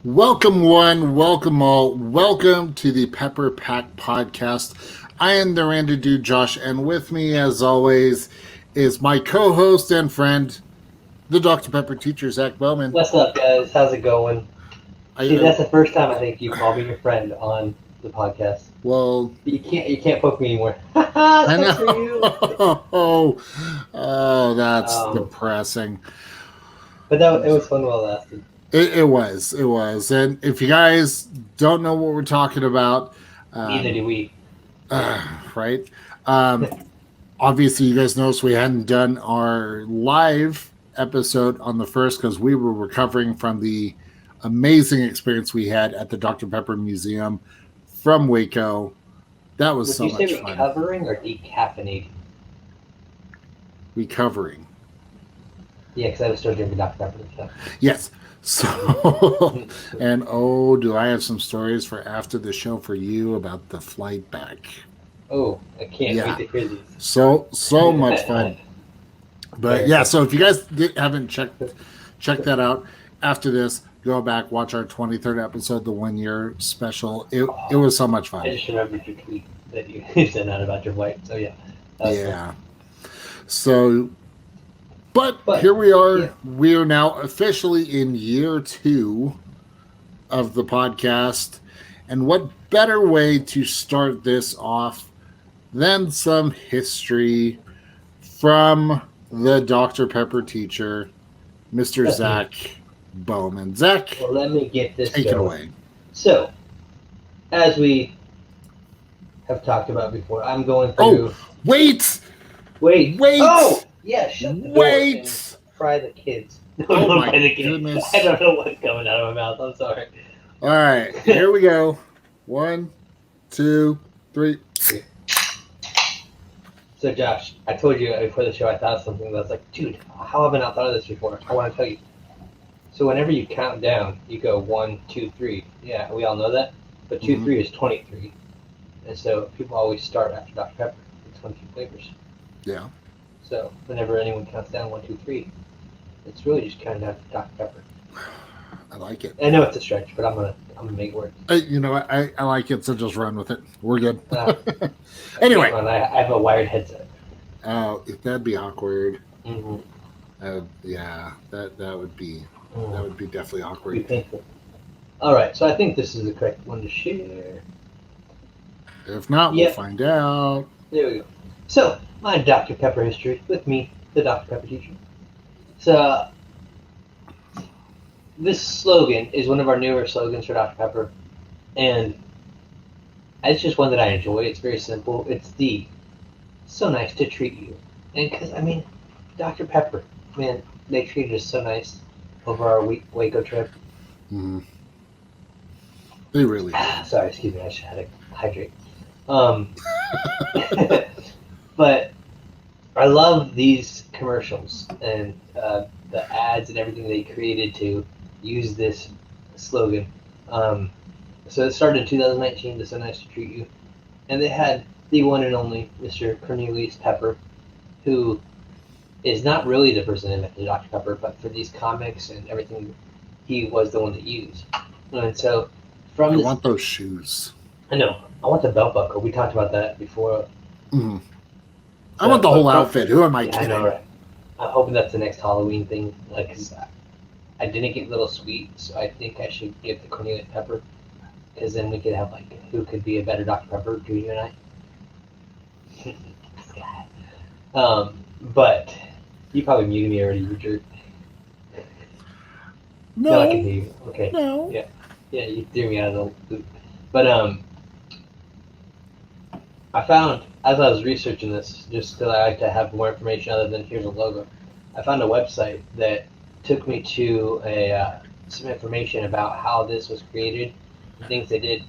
Welcome one, welcome all, welcome to the Pepper Pack Podcast. I am the Randy Dude Josh, and with me, as always, is my co-host and friend, the Dr. Pepper teacher, Zach Bowman. What's up, guys? How's it going? See, that's the first time I think you called me your friend on the podcast. Well, you can't poke me anymore. I That's for you. Oh, that's depressing. But it was fun while it lasted. It was. And if you guys don't know what we're talking about, Neither do we. Right? Obviously, you guys noticed we hadn't done our live episode on the first because we were recovering from the amazing experience we had at the Dr. Pepper Museum from Waco. That was so much fun. Would you say recovering or decaffeinating? Recovering. Yeah, because I was still drinking Dr. Pepper and stuff. Yes. So, and do I have some stories for after the show for you about the flight back? Oh, I can't wait to hear these. So much fun. But yeah, so if you guys haven't checked that out after this, go back, watch our 23rd episode, the 1 year special. It was so much fun. I just remembered your tweet that you sent out about your wife. So yeah. Yeah. So, but here we are. Yeah. We are now officially in year 2 of the podcast. And what better way to start this off than some history from the Dr. Pepper teacher, Mr. Zach Bowman. Zach, well, let me get this take it away. So, as we have talked about before, I'm going through... Oh, wait! Oh! Yeah, shut the door and fry the kids. Oh my goodness. I don't know what's coming out of my mouth. I'm sorry. All right, here we go. 1, 2, 3. So, Josh, I told you before the show I thought of something that I was like, dude, how have I not thought of this before? I want to tell you. So whenever you count down, you go 1, 2, 3. Yeah, we all know that. But 2, 3 is 23. And so people always start after Dr. Pepper with 22 flavors. Yeah. So whenever anyone counts down 1, 2, 3, it's really just counting down to Dr. Pepper. I like it. I know it's a stretch, but I'm gonna make it work. I like it, so just run with it. We're good. Anyway, I have a wired headset. Oh, that'd be awkward. Mm-hmm. Yeah, that would be definitely awkward. Be painful. All right, so I think this is the correct one to share. If not, we'll find out. There we go. So, my Dr. Pepper history with me, the Dr. Pepper teacher. So, this slogan is one of our newer slogans for Dr. Pepper, and it's just one that I enjoy. It's very simple. It's so nice to treat you. And because, Dr. Pepper, man, they treated us so nice over our Waco trip. Mm. They really did. Sorry, excuse me, I should have to hydrate. But I love these commercials and the ads and everything they created to use this slogan. So it started in 2019, the So Nice to Treat You. And they had the one and only Mr. Cornelius Pepper, who is not really the person that invented Dr. Pepper, but for these comics and everything, he was the one that used. And so I want those shoes. I know. I want the belt buckle. We talked about that before. Mm-hmm. I want the whole outfit. Who am I kidding? I know, right? I'm hoping that's the next Halloween thing. Cause I didn't get Little Sweet, so I think I should get the Cornelius Pepper. Because then we could have, who could be a better Dr. Pepper, Junior and I? But you probably muted me already, you jerk. No, I can hear you. Okay. No. Yeah, you threw me out of the loop. But I found, as I was researching this, just because I like to have more information other than here's a logo, I found a website that took me to some information about how this was created, the things they did.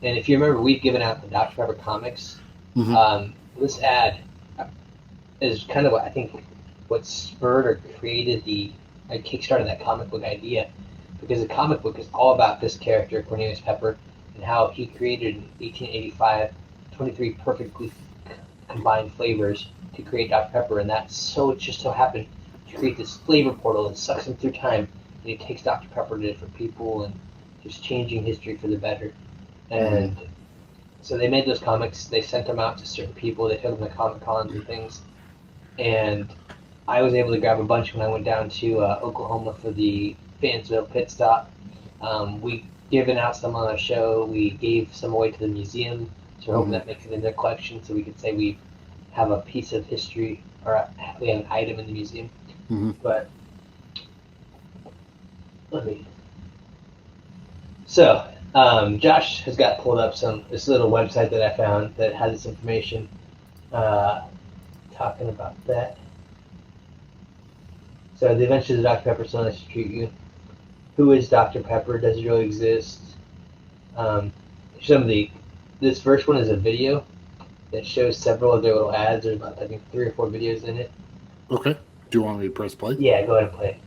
And if you remember, we've given out the Dr. Pepper comics. Mm-hmm. This ad is kind of what spurred or created kickstarted that comic book idea, because the comic book is all about this character, Cornelius Pepper, and how he created in 1885 23 perfectly combined flavors to create Dr. Pepper, and it just so happened to create this flavor portal that sucks him through time, and he takes Dr. Pepper to different people and just changing history for the better. And so they made those comics. They sent them out to certain people. They took them to Comic Cons and things. And I was able to grab a bunch when I went down to Oklahoma for the Fayetteville pit stop. We given out some on our show. We gave some away to the museum. So we're hoping that makes it in their collection, so we could say we have a piece of history or we have an item in the museum. But let me. So Josh has got pulled up this little website that I found that has this information talking about that. So the Adventures of Dr. Pepper, So Nice to Treat You. Who is Dr. Pepper? Does it really exist? This first one is a video that shows several of their little ads. There's about, I think, 3 or 4 videos in it. Okay. Do you want me to press play? Yeah, go ahead and play.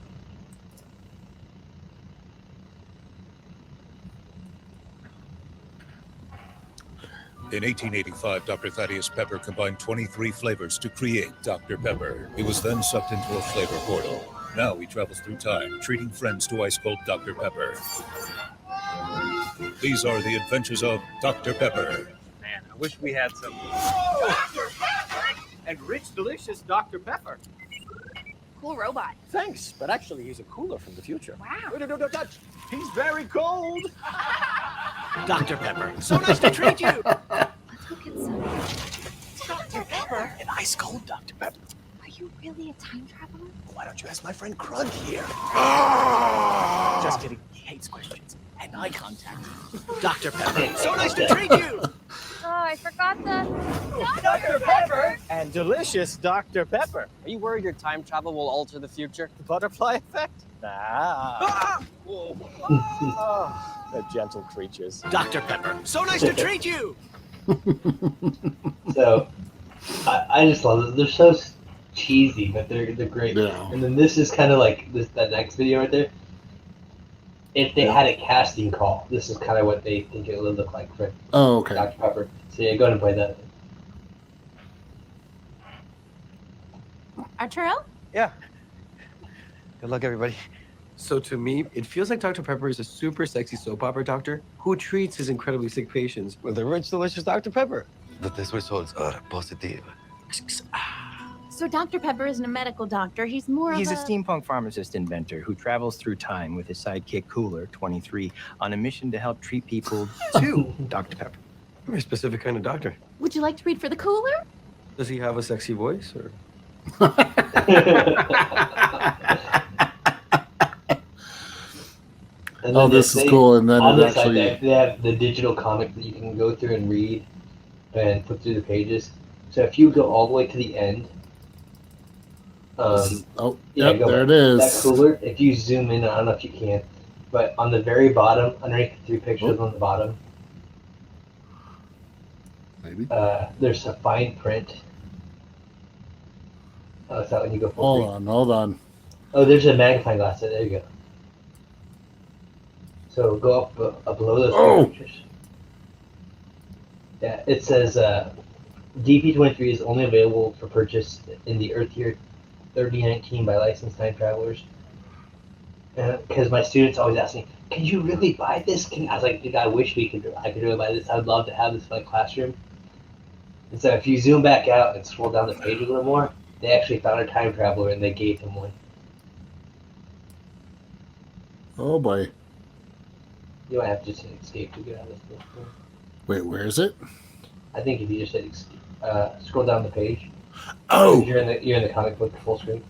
In 1885, Dr. Thaddeus Pepper combined 23 flavors to create Dr. Pepper. He was then sucked into a flavor portal. Now he travels through time, treating friends to ice-cold Dr. Pepper. These are the adventures of Dr. Pepper. Man, I wish we had some. Dr. Pepper! And rich, delicious Dr. Pepper. Cool robot. Thanks, but actually he's a cooler from the future. Wow. Don't touch. He's very cold. Dr. Pepper, so nice to treat you. Let's go get some. Dr. Pepper? An ice cold Dr. Pepper. Are you really a time traveler? Why don't you ask my friend Crunch here? Just kidding. He hates questions and eye contact. Dr. Pepper, so nice to treat you. Oh, I forgot the. Dr. Pepper and delicious Dr. Pepper. Are you worried your time travel will alter the future? The butterfly effect? Nah. The gentle creatures. Dr. Pepper, so nice to treat you. So I just love it. They're so cheesy, but they're great. Yeah. And then this is kind of like that next video right there. If they had a casting call, this is kind of what they think it would look like for okay. Dr. Pepper. So yeah, go ahead and play that. Arturo? Yeah. Good luck, everybody. So to me, it feels like Dr. Pepper is a super sexy soap opera doctor who treats his incredibly sick patients with a rich, delicious Dr. Pepper. The test results are positive. So Dr. Pepper isn't a medical doctor. He's more He's a of steampunk pharmacist inventor who travels through time with his sidekick Cooler, 23, on a mission to help treat people to Dr. Pepper. Very specific kind of doctor. Would you like to read for the cooler? Does he have a sexy voice or? Oh, this is cool. And then on it the side, actually. they have the digital comic that you can go through and read and flip through the pages. So if you go all the way to the end, Yep, there it is. That cooler. If you zoom in, I don't know if you can, but on the very bottom, underneath the 3 pictures on the bottom, Maybe. there's a fine print. Oh, it's not when you go full screen. Hold on. Oh, there's a magnifying glass. There you go. So go up below those 3 pictures. Yeah, it says DP23 is only available for purchase in the Earth Year 3019 by licensed time travelers. Because my students always ask me, "Can you really buy this?" I was like, "Dude, I wish I could really buy this. I'd love to have this in my classroom." And so if you zoom back out and scroll down the page a little more, they actually found a time traveler and they gave him one. Oh boy. You might have to just hit escape to get out of this thing. Wait, where is it? I think if you just hit escape, scroll down the page. Oh. You're in the comic book full screen.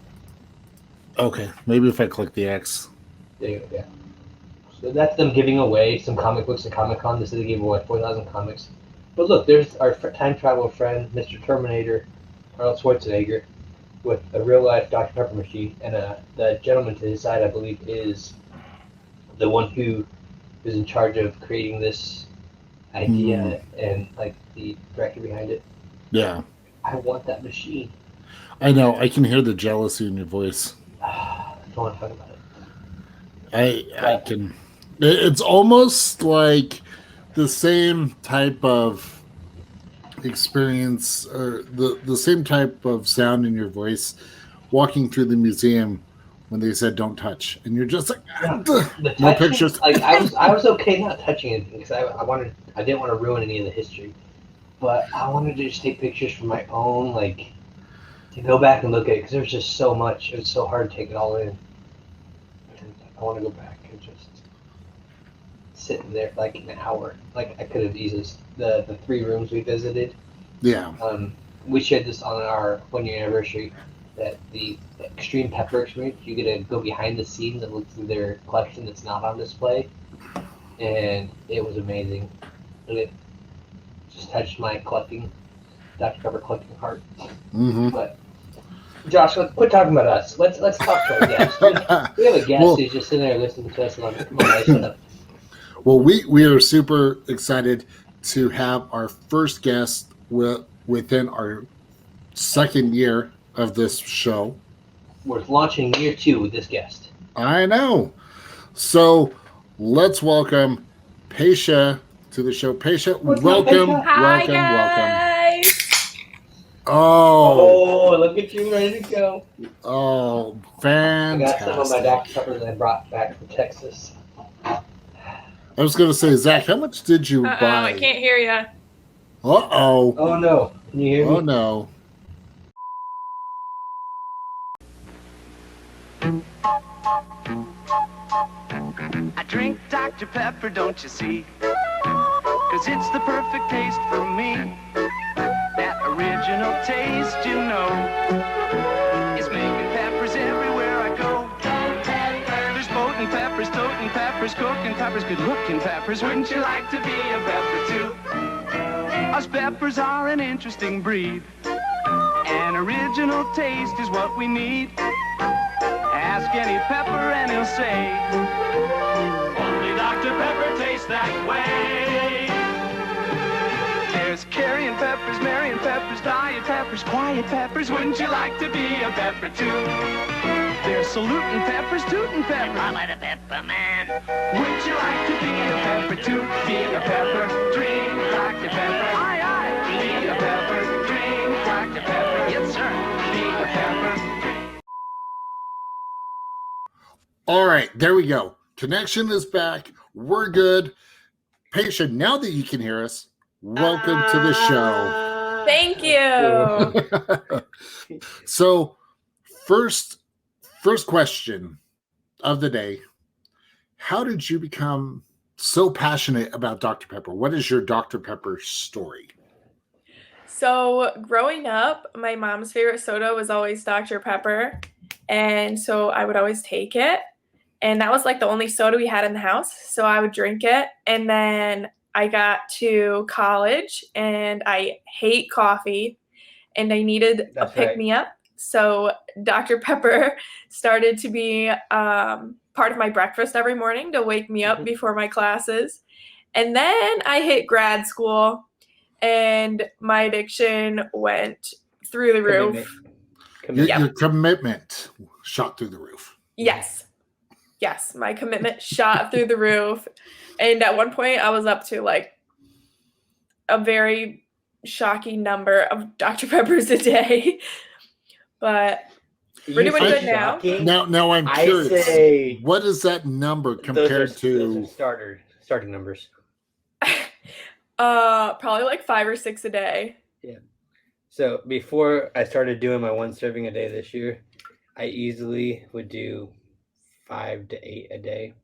Okay. Maybe if I click the X. There you go. Yeah. So that's them giving away some comic books at Comic Con. This is they gave away 4,000 comics. But look, there's our time travel friend, Mr. Terminator, Arnold Schwarzenegger, with a real life Dr. Pepper machine, and the gentleman to his side, I believe, is the one who is in charge of creating this idea and like the director behind it. Yeah. I want that machine. I know. I can hear the jealousy in your voice. I don't want to talk about it. I can. It's almost like the same type of experience or the same type of sound in your voice walking through the museum when they said don't touch, and you're just like, No, "Ugh." the No touching, pictures. like I was okay not touching it because I didn't want to ruin any of the history, but I wanted to just take pictures for my own, like to go back and look at it because there's just so much. It was so hard to take it all in, and I want to go back and just sit there like an hour. Like I could have easily the 3 rooms we visited. Yeah. We shared this on our 1-year anniversary. That the Extreme Pepper experience, you get to go behind the scenes and look through their collection that's not on display, and it was amazing. And it just touched my collecting, Dr. Pepper collecting heart. Mm-hmm. But Josh, quit talking about us. Let's talk to our guest. We have a guest who's just sitting there listening to us on my stuff. Well, we are super excited to have our first guest within our second year of this show. We're launching year 2 with this guest. I know. So let's welcome Paisha to the show. Paisha, welcome, Hi, welcome, guys. Oh, look at you ready to go. Oh, I fantastic. got some of my Dr. Pepper that I brought back from Texas. I was going to say, Zach, how much did you buy? I can't hear you. Uh-oh. Oh, no. Can you hear me? Oh, no. I drink Dr. Pepper, don't you see? 'Cause it's the perfect taste for me. That original taste, you know, is making peppers everywhere I go. There's boating peppers, toting peppers, cooking peppers, good-looking peppers. Wouldn't you like to be a pepper too? Us peppers are an interesting breed. An original taste is what we need. Ask any pepper and he'll say, only Dr. Pepper tastes that way. There's carrying peppers, marrying peppers, diet peppers, quiet peppers. Wouldn't you like to be a pepper too? There's saluting peppers, tooting peppers. I'm a pepper man. Wouldn't you like to be a pepper too? Be a pepper, drink Dr. Pepper. Aye, aye. Be a pepper, drink Dr. Pepper. Yes, sir. Be a pepper. All right, there we go. Connection is back. We're good. Paisha, now that you can hear us, welcome to the show. Thank you. So, first question of the day. How did you become so passionate about Dr. Pepper? What is your Dr. Pepper story? So, growing up, my mom's favorite soda was always Dr. Pepper. And so I would always take it. And that was like the only soda we had in the house. So I would drink it. And then I got to college and I hate coffee and I needed a pick-me-up. So Dr. Pepper started to be part of my breakfast every morning to wake me up before my classes. And then I hit grad school and my addiction went through the roof. Your commitment shot through the roof. Yes, my commitment shot through the roof. And at one point, I was up to like a very shocking number of Dr. Peppers a day. But we're doing good now. Now I'm curious. Say what is that number compared to starting numbers? Probably like 5 or 6 a day. Yeah. So before I started doing my 1 serving a day this year, I easily would do 5 to 8 a day.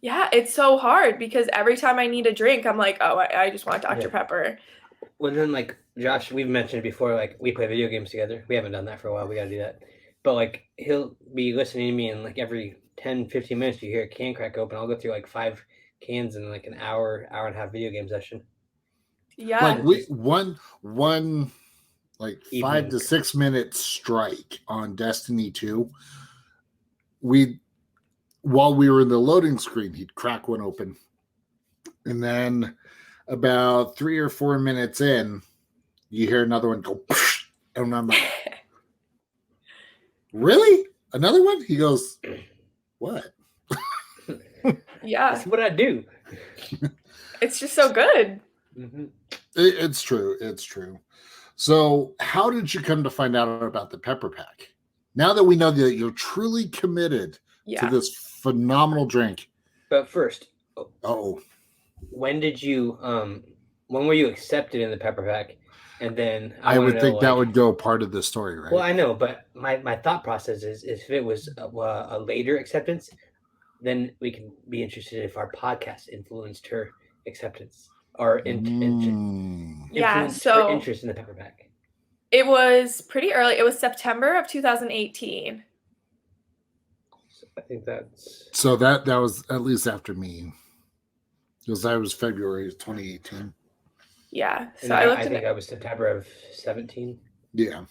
Yeah, it's so hard because every time I need a drink, I'm like, oh, I just want Dr. Pepper. Well, then, like, Josh, we've mentioned it before, like, we play video games together. We haven't done that for a while. We got to do that. But, like, he'll be listening to me, and, like, every 10, 15 minutes, you hear a can crack open. I'll go through, like, 5 cans in, like, an hour and a half video game session. Yeah. Like, one like evening. 5 to 6 minute strike on Destiny 2. While we were in the loading screen, he'd crack one open. And then about 3 or 4 minutes in, you hear another one go, and I'm like, really? Another one? He goes, what? Yeah. That's what I do. It's just so good. Mm-hmm. It's true. It's true. So how did you come to find out about the Pepper Pack? Now that we know that you're truly committed Yeah. to this phenomenal drink. But first, oh, when did you when were you accepted in the Pepper Pack? And then I wanna would know, think that like- would go part of the story, right? Well, I know, but my thought process is if it was a later acceptance, then we can be interested if our podcast influenced her acceptance or Yeah, influenced so- her interest in the Pepper Pack. It was pretty early. It was September of 2018. I think that's So that was at least after me, because I was February 2018. Yeah. So And I looked I at think it. I was September of 17. Yeah.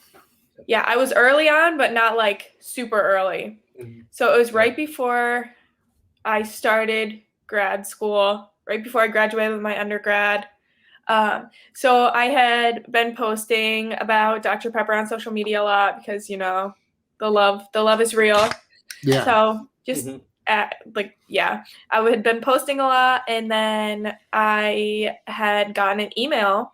Yeah, I was early on, but not like super early. So it was right before I started grad school, right before I graduated with my undergrad. So I had been posting about Dr. Pepper on social media a lot because, you know, the love is real. Yeah. So just I had been posting a lot, and then I had gotten an email.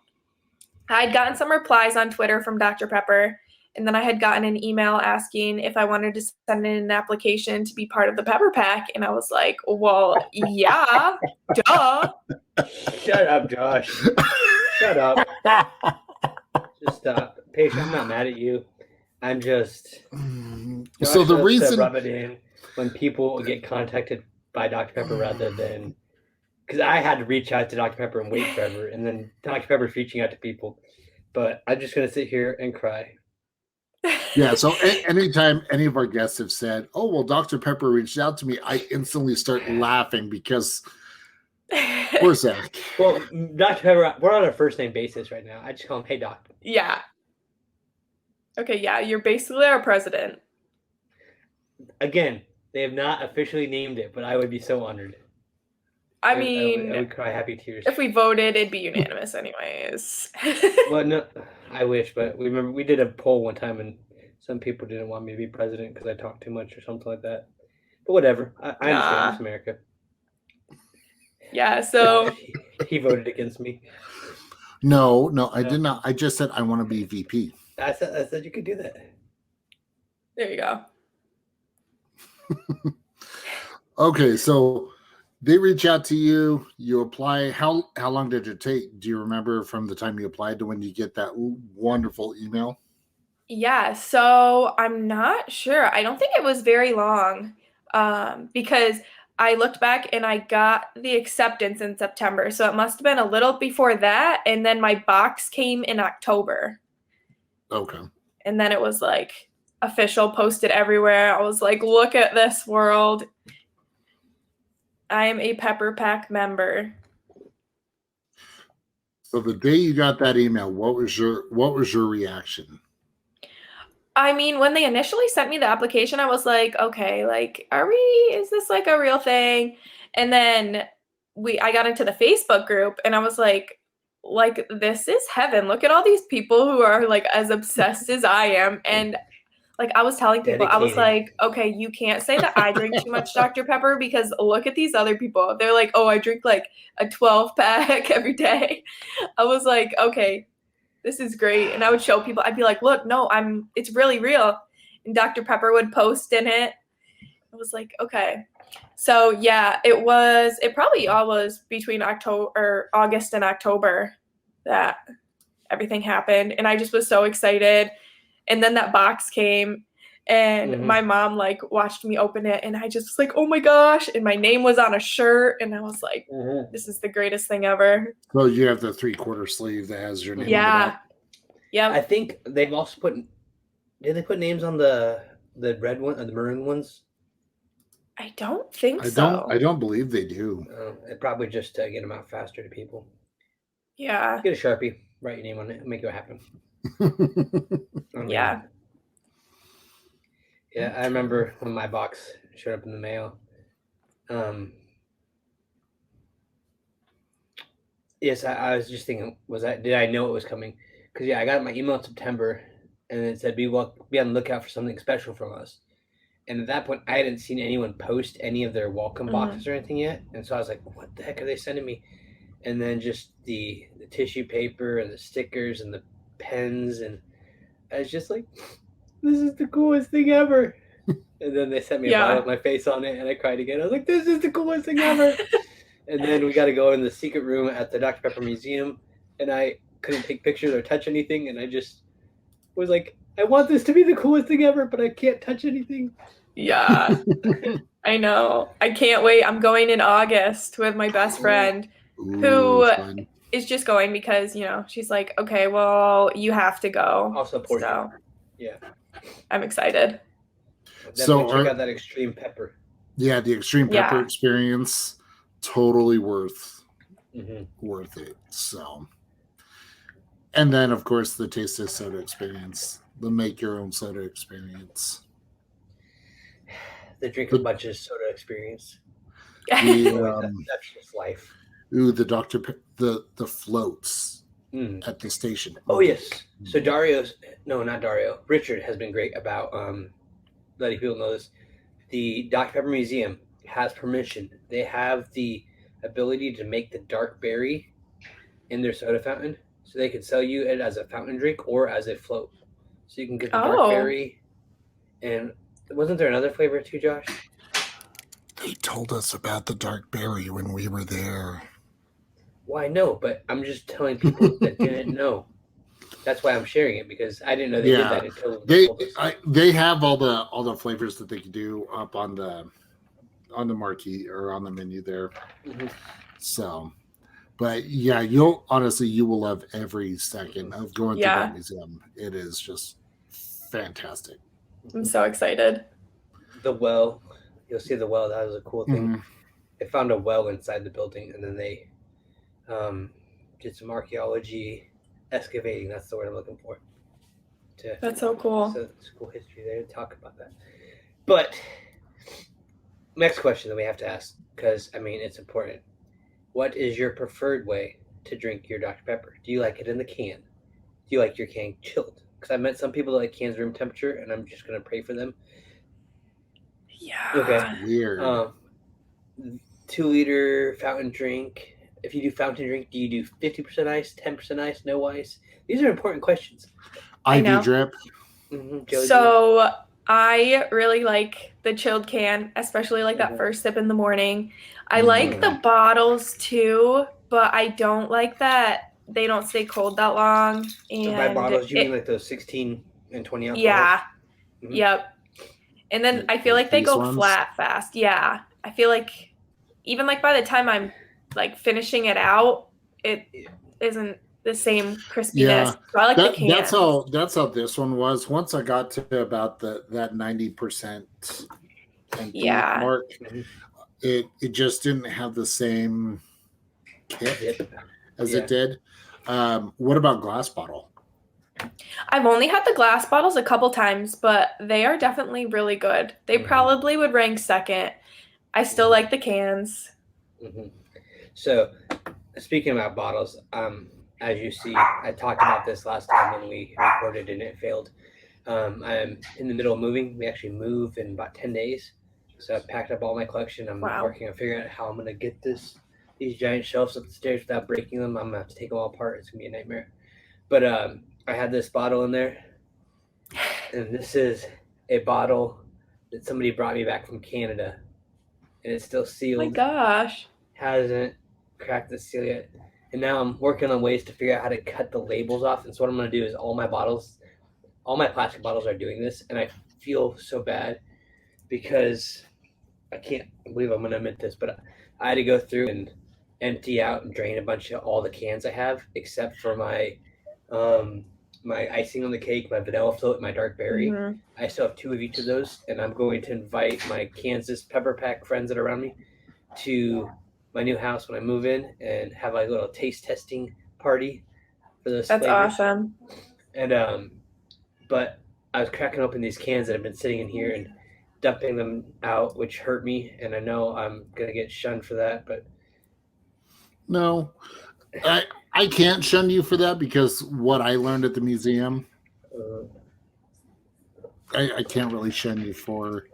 I had gotten some replies on Twitter from Dr. Pepper, and then I had gotten an email asking if I wanted to send in an application to be part of the Pepper Pack, and I was like, well, yeah, duh. Shut up, Josh. Shut up. Just stop. Paisha, I'm not mad at you. I'm just. Josh So the loves to reason- rub it in when people get contacted by Dr. Pepper rather than. Because I had to reach out to Dr. Pepper and wait forever, and then Dr. Pepper's reaching out to people. But I'm just going to sit here and cry. Yeah, so anytime any of our guests have said, "Oh, well, Dr. Pepper reached out to me," I instantly start laughing because poor Zach. Well, Dr. Pepper, we're on a first name basis right now. I just call him, "Hey, Doc." Yeah. Okay, yeah, you're basically our president. Again, they have not officially named it, but I would be so honored. I mean, I would cry happy tears. if we voted, it'd be unanimous anyways. Well, no, I wish, but we did a poll one time, and some people didn't want me to be president because I talked too much or something like that. But whatever, I understand. It's America. Yeah, so he voted against me. No, I did not. I just said I want to be VP. I said you could do that. There you go. Okay, so they reach out to you, you apply. How long did it take? Do you remember from the time you applied to when you get that wonderful email? Yeah, so I'm not sure. I don't think it was very long because I looked back and I got the acceptance in September. So it must have been a little before that. And then my box came in October. Okay. And then it was like official, posted everywhere. I was like, look at this world. I am a Pepper Pack member. So the day you got that email, what was your reaction? I mean, when they initially sent me the application, I was like, okay, like, is this like a real thing? And then I got into the Facebook group and I was like, this is heaven. Look at all these people who are like as obsessed as I am. And like I was telling people, I was like, okay, you can't say that I drink too much Dr. Pepper because look at these other people. They're like, oh, I drink like a 12-pack every day. I was like, okay, this is great. And I would show people, I'd be like, look, no, it's really real. And Dr. Pepper would post in it. I was like, okay. So yeah, it probably all was between August and October that everything happened. And I just was so excited. And then that box came and my mom like watched me open it and I just was like, oh my gosh. And my name was on a shirt and I was like, this is the greatest thing ever. So you have the 3/4 sleeve that has your name on the back. Yeah. I think they've also did they put names on the red one or the maroon ones? I don't think so. I don't believe they do. Probably just to get them out faster to people. Yeah. Get a Sharpie, write your name on it, make it happen. Yeah. Yeah, I remember when my box showed up in the mail. Yes, I was just thinking, did I know it was coming? Because yeah, I got my email in September, and it said be on the lookout for something special from us. And at that point, I hadn't seen anyone post any of their welcome boxes or anything yet, and so I was like, what the heck are they sending me? And then just the tissue paper and the stickers and the pens, and I was just like, this is the coolest thing ever. And then they sent me a Yeah. bottle with my face on it, and I cried again. I was like, this is the coolest thing ever. And then we got to go in the secret room at the Dr. Pepper Museum, and I couldn't take pictures or touch anything, and I just was like, I want this to be the coolest thing ever, but I can't touch anything. Yeah. I know. I can't wait. I'm going in August with my best friend who fun. is just going because, she's like, okay, well, you have to go. I'll support So you. Yeah. I'm excited. Definitely check out that extreme pepper. Yeah, the extreme pepper experience, totally worth it. So, and then of course the taste of soda experience, the make your own soda experience, the drink a bunch of soda experience. That's just life. Ooh, the the floats at the station. Oh yes. So not Dario. Richard has been great about letting people know this. The Dr. Pepper Museum has permission. They have the ability to make the dark berry in their soda fountain, so they can sell you it as a fountain drink or as a float. So you can get the dark berry. And wasn't there another flavor too, Josh? They told us about the dark berry when we were there. Well, I know, but I'm just telling people that didn't know. That's why I'm sharing it, because I didn't know they did that until they have all the flavors that they can do up on the marquee or on the menu there. So, but yeah, you will love every second of going to that museum. It is just fantastic. I'm so excited. The well, you'll see the well. That was a cool thing. They found a well inside the building, and then they did some archaeology excavating. That's the word I'm looking for. That's so cool. So it's cool history there to talk about that. But next question that we have to ask, because it's important. What is your preferred way to drink your Dr. Pepper? Do you like it in the can? Do you like your can chilled? Because I've met some people that like cans room temperature, and I'm just gonna pray for them. Yeah. Okay. Weird. 2-liter fountain drink. If you do fountain drink, do you do 50% ice, 10% ice, no ice? These are important questions. IV drip. So I really like the chilled can, especially like that first sip in the morning. I like the bottles too, but I don't like that they don't stay cold that long. And so by bottles, you mean like those 16 and 20 ounce bottles? Mm-hmm. Yep. And then I feel like they go flat fast. Yeah. I feel like even like by the time I'm like finishing it out, it isn't the same crispiness. Yeah, so I like the can. That's how this one was. Once I got to about that 90% mark, it just didn't have the same kick as it did. What about glass bottle? I've only had the glass bottles a couple times, but they are definitely really good. They probably would rank second. I still like the cans. So, speaking about bottles, as you see, I talked about this last time when we recorded and it failed. I'm in the middle of moving. We actually move in about 10 days. So I've packed up all my collection. I'm working on figuring out how I'm going to get these giant shelves up the stairs without breaking them. I'm going to have to take them all apart. It's going to be a nightmare. But I had this bottle in there. And this is a bottle that somebody brought me back from Canada. And it's still sealed. Oh my gosh. Hasn't cracked the seal yet. And now I'm working on ways to figure out how to cut the labels off. And so what I'm going to do is all my plastic bottles are doing this. And I feel so bad because I can't believe I'm going to admit this, but I had to go through and empty out and drain a bunch of all the cans I have, except for my my icing on the cake, my vanilla float, my dark berry. I still have 2 of each of those. And I'm going to invite my Kansas Pepper Pack friends that are around me to my new house when I move in and have like a little taste testing party for those flavors. That's awesome. And but I was cracking open these cans that have been sitting in here and dumping them out, which hurt me, and I know I'm gonna get shunned for that, but no, I can't shun you for that, because what I learned at the museum, I can't really shun you for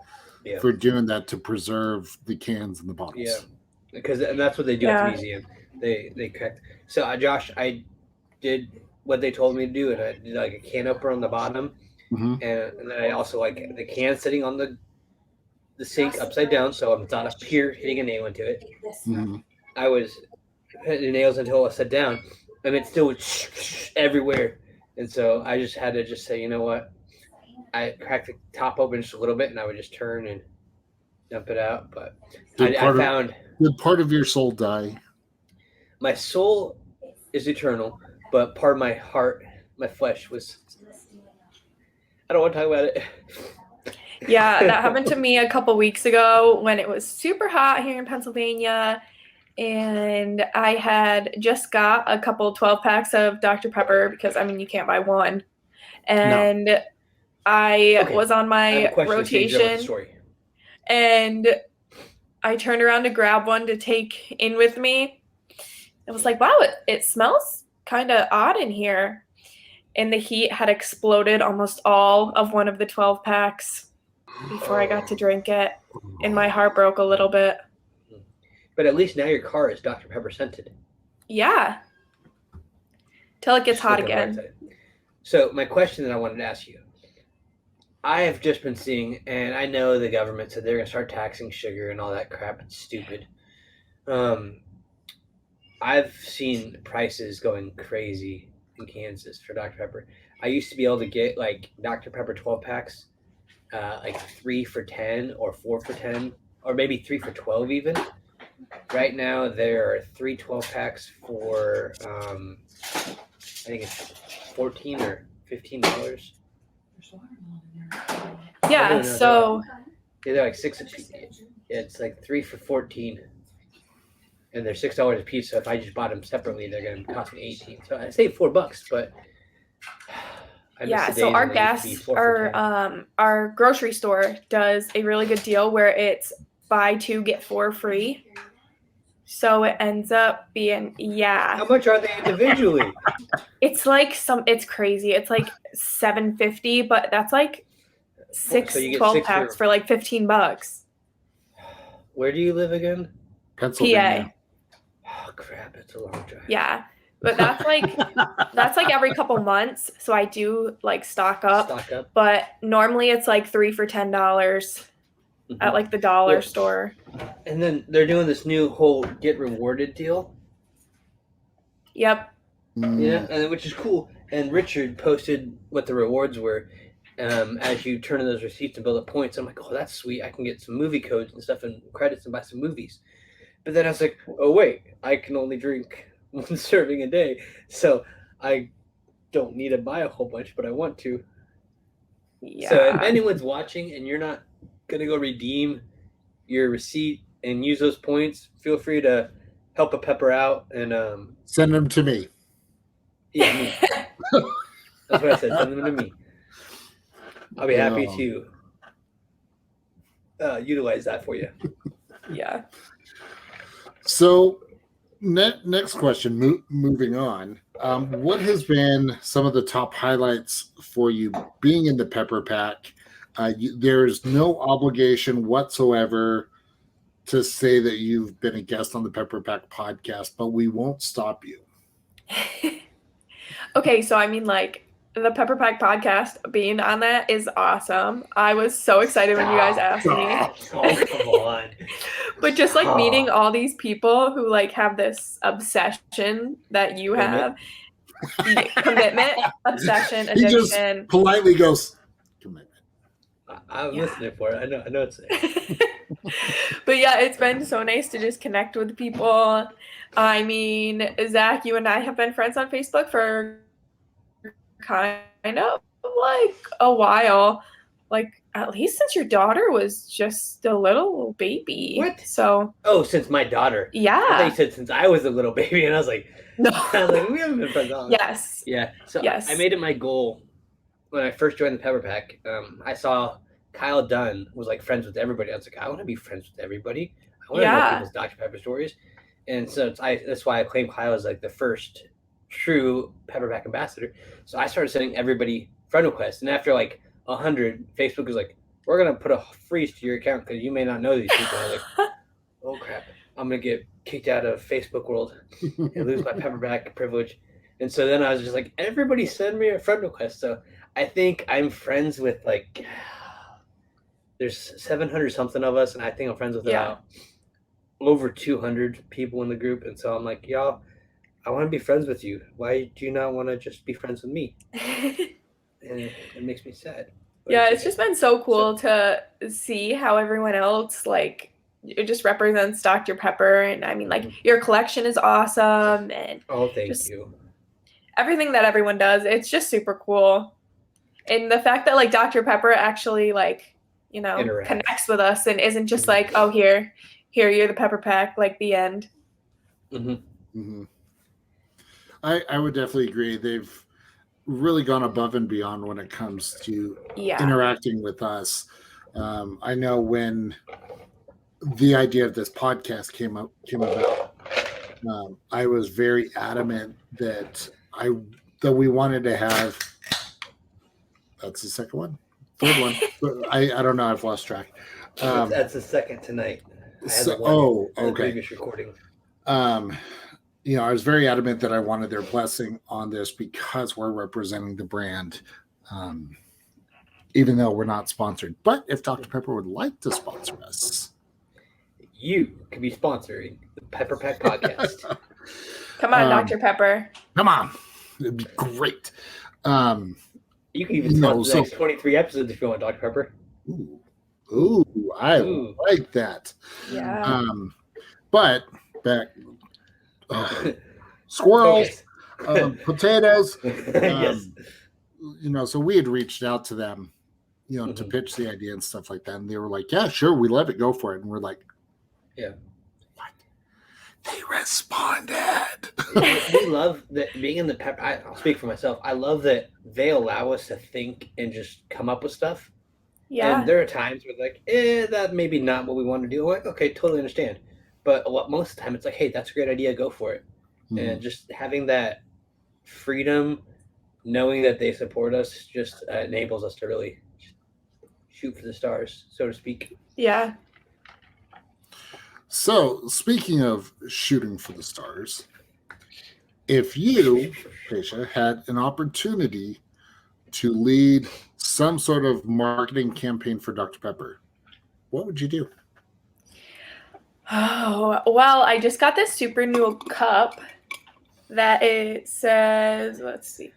doing that to preserve the cans and the bottles. Yeah. Because that's what they do at the museum. They correct. So Josh, I did what they told me to do, and I did like a can opener on the bottom, Mhm. and then I also like the can sitting on the sink upside down, so I'm not up here hitting a nail into it. Mhm. I was hitting the nails until I sat down, and it still would everywhere. And so I just had to just say, you know what? I cracked the top open just a little bit, and I would just turn and dump it out. But I found did part of your soul die? my soul is eternal, but part of my heart, my flesh was. I don't want to talk about it. Yeah, that happened to me a couple weeks ago when it was super hot here in Pennsylvania. And I had just got a couple 12 packs of Dr. Pepper because, I mean, you can't buy one. And I was on my rotation. And I turned around to grab one to take in with me. I was like, wow, it smells kind of odd in here. And the heat had exploded almost all of one of the 12 packs before I got to drink it. And my heart broke a little bit. But at least now your car is Dr. Pepper scented. Yeah. Till it gets hot again. So my question that I wanted to ask you, I have just been seeing, and I know the government said they're going to start taxing sugar and all that crap. It's stupid. I've seen prices going crazy in Kansas for Dr. Pepper. I used to be able to get like Dr. Pepper 12 packs, like 3 for $10 or 4 for $10, or maybe 3 for $12 even. Right now, there are 3 12 packs for, I think it's $14 or $15. Yeah, so. Yeah, they're like 6 a piece. Yeah, it's like 3 for $14. And they're $6 a piece. So if I just bought them separately, they're going to cost me $18. So I saved $4, but. Yeah, so our grocery store does a really good deal where it's buy 2 get 4 free. So it ends up being How much are they individually? It's like it's crazy. It's like $7.50, but that's like 12 packs for like $15. Where do you live again? Pennsylvania. PA. Oh crap, it's a long drive. Yeah. But that's like every couple months. So I do like stock up. But normally it's like 3 for $10 at like the dollar store. And then they're doing this new whole get rewarded deal. Yep. Yeah, and which is cool. And Richard posted what the rewards were as you turn in those receipts and build up points. I'm like, oh, that's sweet. I can get some movie codes and stuff and credits and buy some movies. But then I was like, oh, wait, I can only drink 1 serving a day. So I don't need to buy a whole bunch, but I want to. Yeah. So if anyone's watching and you're not going to go redeem your receipt and use those points, feel free to help a Pepper out and send them to me. Yeah, me. That's what I said. Send them to me. I'll be happy to utilize that for you. Yeah. So next question, moving on. What has been some of the top highlights for you being in the Pepper Pack? There's no obligation whatsoever to say that you've been a guest on the Pepper Pack podcast, but we won't stop you. Okay, so I mean, like, the Pepper Pack podcast, being on that is awesome. I was so excited when you guys asked me. Oh, come on. But just, like, meeting all these people who, like, have this obsession that you have. Commitment, obsession, addiction. He just politely goes, commitment. I'm listening for it. I know it's there. But yeah, it's been so nice to just connect with people. I mean, Zach, you and I have been friends on Facebook for kind of like a while. Like, at least since your daughter was just a little baby. What? So. Oh, since my daughter. Yeah. I thought you said since I was a little baby, and I was like, no. We haven't been friends long. Yes. Yeah. So yes. I made it my goal when I first joined the Pepper Pack. I saw Kyle Dunn was like friends with everybody. I was like, I want to be friends with everybody. I want to know people's Dr. Pepper stories. And so that's why I claim Kyle as like the first true Pepper Pack ambassador. So I started sending everybody friend requests. And after like 100, Facebook was like, we're going to put a freeze to your account because you may not know these people. I was like, oh crap, I'm going to get kicked out of Facebook world and lose my Pepper Pack privilege. And so then I was just like, everybody send me a friend request. So I think I'm friends with like there's 700 something of us, and I think I'm friends with about over 200 people in the group. And so I'm like, y'all, I want to be friends with you. Why do you not want to just be friends with me? And it makes me sad. But Yeah, it's just been so cool to see how everyone else, like, it just represents Dr. Pepper. And I mean, like, your collection is awesome. And thank you. Everything that everyone does, it's just super cool. And the fact that, like, Dr. Pepper actually, like, you know, connects with us and isn't just like, oh, here, you're the Pepper Pack, like, the end. I would definitely agree. They've really gone above and beyond when it comes to Yeah. interacting with us. I know when the idea of this podcast came about, I was very adamant that we wanted to have. That's the second one, third one. I don't know. I've lost track. That's the second tonight. Okay. Previous recording. You know, I was very adamant that I wanted their blessing on this because we're representing the brand, even though we're not sponsored. But if Dr. Pepper would like to sponsor us, you could be sponsoring the Pepper Pack podcast. Come on, Dr. Pepper. Come on. It'd be great. You can even sponsor the next 23 episodes if you want, Dr. Pepper. Ooh, I like that. Yeah. But back, squirrels, potatoes. Yes. You know, so we had reached out to them, you know, to pitch the idea and stuff like that. And they were like, yeah, sure, we love it. Go for it. And we're like, yeah. What? They responded. We love that being in the Pepper. I'll speak for myself. I love that they allow us to think and just come up with stuff. Yeah. And there are times where like, that maybe not what we want to do. I'm like, okay, totally understand. But most of the time it's like, hey, that's a great idea. Go for it. And just having that freedom, knowing that they support us, just enables us to really shoot for the stars, so to speak. Yeah. So, speaking of shooting for the stars, if you, Paisha, had an opportunity to lead some sort of marketing campaign for Dr. Pepper, what would you do? Oh, well, I just got this super new cup that it says, let's see,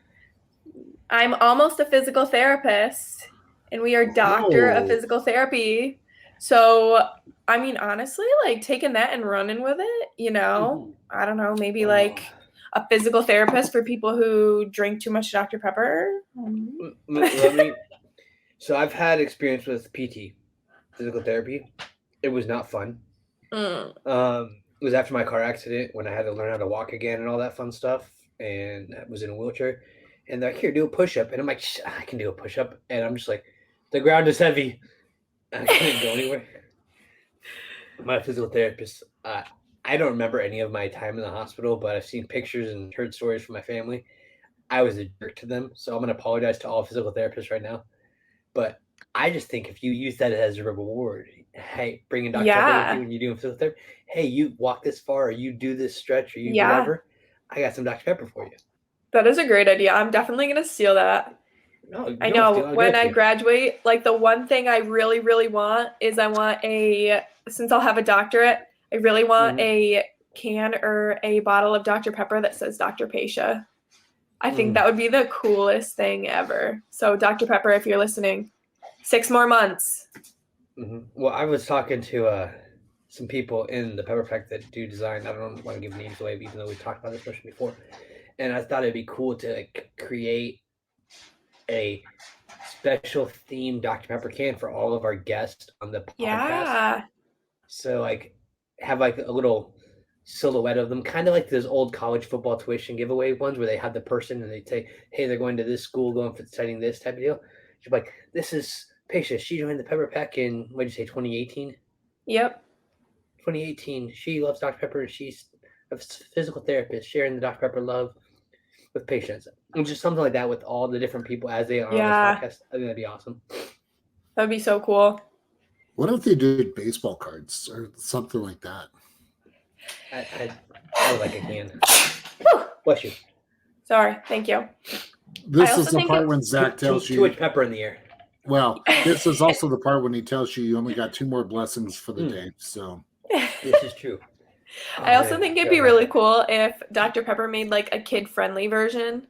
I'm almost a physical therapist, and we are doctor of physical therapy. So, I mean, honestly, like taking that and running with it, you know, I don't know, maybe like a physical therapist for people who drink too much Dr. Pepper. So I've had experience with PT, physical therapy. It was not fun. It was after my car accident when I had to learn how to walk again and all that fun stuff, and I was in a wheelchair. And they're like, here, do a push-up. And I'm like, I can do a push-up. And I'm just like, the ground is heavy. I couldn't go anywhere. My physical therapist, I don't remember any of my time in the hospital, but I've seen pictures and heard stories from my family. I was a jerk to them, so I'm going to apologize to all physical therapists right now. But I just think if you use that as a reward, hey, bringing Dr. Pepper with you when you're doing physical therapy, hey, you walk this far, or you do this stretch, or you whatever, I got some Dr. Pepper for you. That is a great idea. I'm definitely going to steal that. No, I know when I graduate, like the one thing I really, really want is since I'll have a doctorate, I really want a can or a bottle of Dr. Pepper that says Dr. Paisha. I think that would be the coolest thing ever. So Dr. Pepper, if you're listening, 6 more months. Well, I was talking to some people in the Pepper Pack that do design. I don't want to give names away, even though we talked about this question before. And I thought it'd be cool to create a special themed Dr. Pepper can for all of our guests on the podcast. Yeah. So have a little silhouette of them, kind of like those old college football tuition giveaway ones where they have the person and they say, hey, they're going to this school, going for studying this type of deal. She's like, this is Paisha. She joined the Pepper Pack in, what did you say, 2018? Yep. 2018. She loves Dr. Pepper. And she's a physical therapist sharing the Dr. Pepper love with patients. And just something like that with all the different people as they are on this podcast. I think that'd be awesome. That'd be so cool. What if they did baseball cards or something like that? I would like a can. Bless you. Sorry. Thank you. This also is the think part it- when Zach tells Too you. much pepper in the air. Well, this is also the part when he tells you only got 2 more blessings for the Mm. day. So This is true. I also think it'd be really cool if Dr. Pepper made like a kid-friendly version.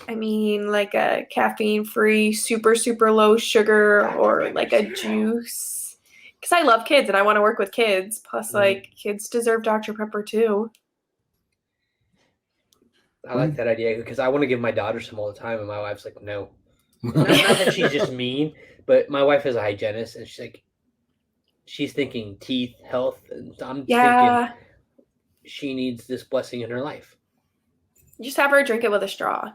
I mean, like a caffeine-free, super, super low sugar, or like a juice. Because I love kids and I want to work with kids. Plus, like, kids deserve Dr. Pepper too. I like that idea because I want to give my daughter some all the time, and my wife's like, no. Not that she's just mean, but my wife is a hygienist, and she's thinking teeth, health, and I'm thinking she needs this blessing in her life. You just have her drink it with a straw.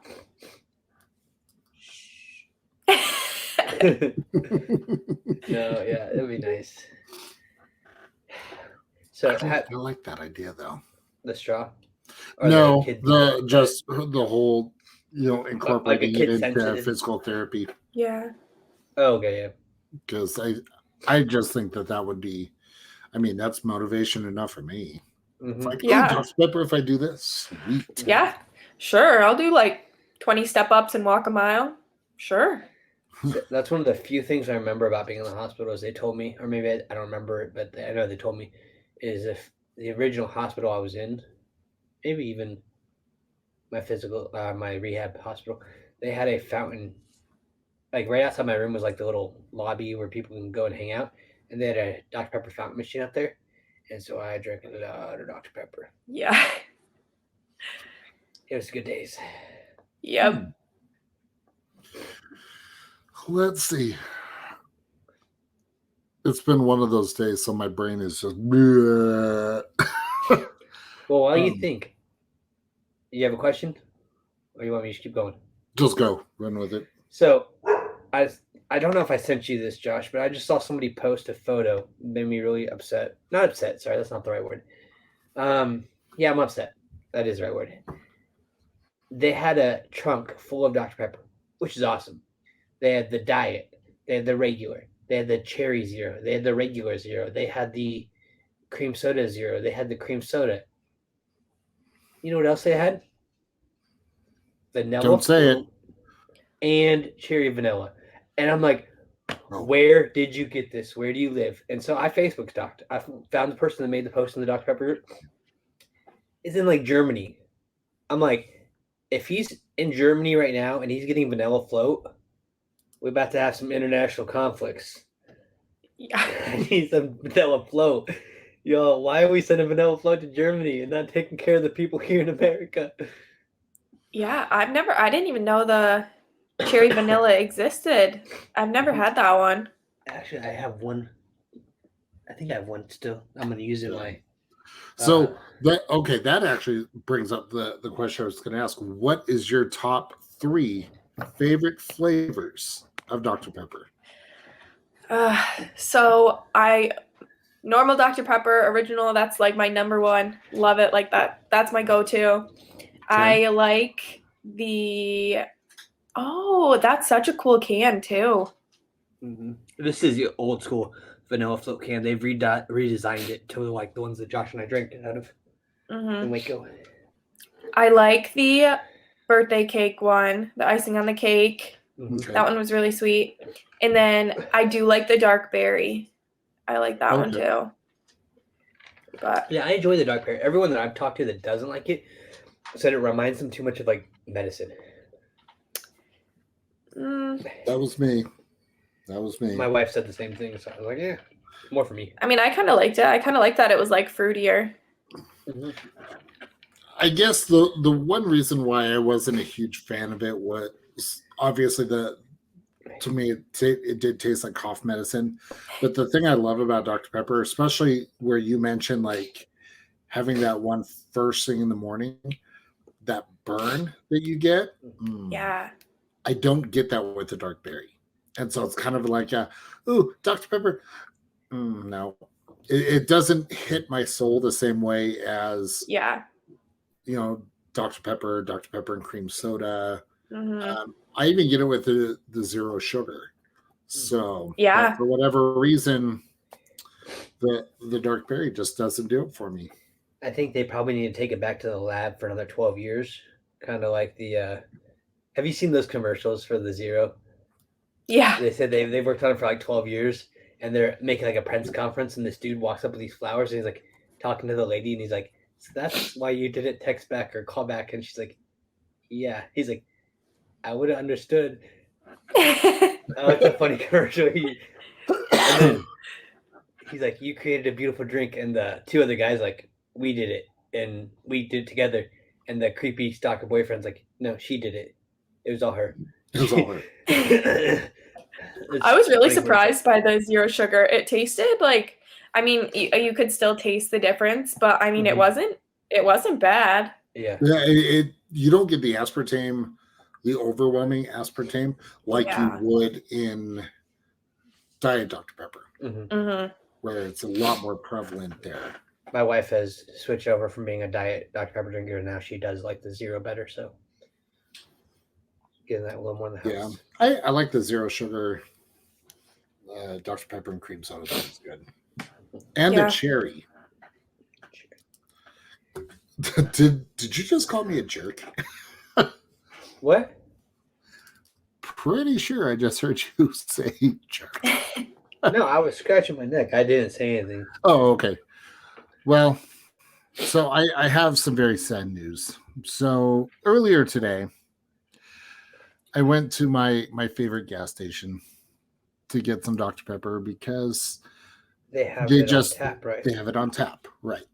No, yeah, it'd be nice. So I like that idea though. The straw? Or No, the just the whole, incorporating kid it into sensitive. physical therapy. Yeah. Oh, okay, yeah. Because I just think that would be, I mean, that's motivation enough for me. It's like, Dr. Pepper, if I do this, sweet. Yeah, sure. I'll do like 20 step-ups and walk a mile. Sure. So that's one of the few things I remember about being in the hospital is they told me, or maybe I don't remember it, but I know they told me, is if the original hospital I was in, maybe even my rehab hospital, they had a fountain, like right outside my room was like the little lobby where people can go and hang out, and they had a Dr. Pepper fountain machine up there, and so I drank a lot of Dr. Pepper. Yeah. It was good days. Yep. Let's see. It's been one of those days, so my brain is just. Well, while you think, you have a question, or you want me to just keep going? Just go, run with it. So, I don't know if I sent you this, Josh, but I just saw somebody post a photo. It made me really upset. Not upset. Sorry, that's not the right word. Yeah, I'm upset. That is the right word. They had a trunk full of Dr. Pepper, which is awesome. They had the diet. They had the regular. They had the cherry zero. They had the regular zero. They had the cream soda zero. They had the cream soda. You know what else they had? Vanilla. Don't say it. And cherry vanilla. And I'm like, where did you get this? Where do you live? And so I Facebook stalked. I found the person that made the post in the Dr. Pepper group. It's in like Germany. I'm like, if he's in Germany right now and he's getting vanilla float, we're about to have some international conflicts. Yeah. I need some vanilla float. Yo, why are we sending vanilla float to Germany and not taking care of the people here in America? Yeah, I didn't even know the cherry vanilla existed. I've never had that one. Actually, I have one. I think I have one still. I'm going to use it my. So that actually brings up the question I was going to ask. What is your top 3 favorite flavors of Dr. Pepper? So normal Dr. Pepper original. That's like my number one. Love it like that. That's my go-to. Okay. I like the. Oh, that's such a cool can too. Mm-hmm. This is the old school vanilla float can. They've redesigned it to like the ones that Josh and I drank out of in Waco. I like the birthday cake one, the icing on the cake. Okay. That one was really sweet. And then I do like the dark berry. I like that one too. But yeah, I enjoy the dark berry. Everyone that I've talked to that doesn't like it said it reminds them too much of like medicine. That was me. My wife said the same thing, so I was like, yeah, more for me. I mean, I kind of liked it. I kind of liked that it was like fruitier. Mm-hmm. I guess the one reason why I wasn't a huge fan of it was obviously to me it did taste like cough medicine. But the thing I love about Dr. Pepper, especially where you mentioned like having that one first thing in the morning, that burn that you get. Yeah. I don't get that with the dark berry. And so it's kind of like, ooh, Dr. Pepper. No, it doesn't hit my soul the same way as, Dr. Pepper and cream soda. Mm-hmm. I even get it with the zero sugar. So yeah, for whatever reason, the dark berry just doesn't do it for me. I think they probably need to take it back to the lab for another 12 years, kind of like the Have you seen those commercials for the Zero? Yeah. They said they worked on it for like 12 years, and they're making like a press conference, and this dude walks up with these flowers, and he's like talking to the lady, and he's like, "So that's why you didn't text back or call back?" And she's like, "Yeah." He's like, "I would have understood." Oh, it's a funny commercial. And then he's like, "You created a beautiful drink," and the two other guys like, "We did it, and we did it together." And the creepy stalker boyfriend's like, "No, she did it. It was all her." It was all her. I was really surprised by the zero sugar. It tasted like, I mean, you could still taste the difference, but I mean, it wasn't bad. Yeah. You don't get the aspartame, the overwhelming aspartame, like you would in Diet Dr. Pepper, where it's a lot more prevalent there. My wife has switched over from being a Diet Dr. Pepper drinker, and now she does like the Zero better. So getting that a little more in the house. Yeah, I like the zero sugar Dr. Pepper and cream soda. That's good. And the cherry. Did you just call me a jerk? What? Pretty sure I just heard you say jerk. No, I was scratching my neck. I didn't say anything. Oh, okay. Well, so I have some very sad news. So earlier today, I went to my favorite gas station to get some Dr. Pepper because they have it on tap, right? They have it on tap, right?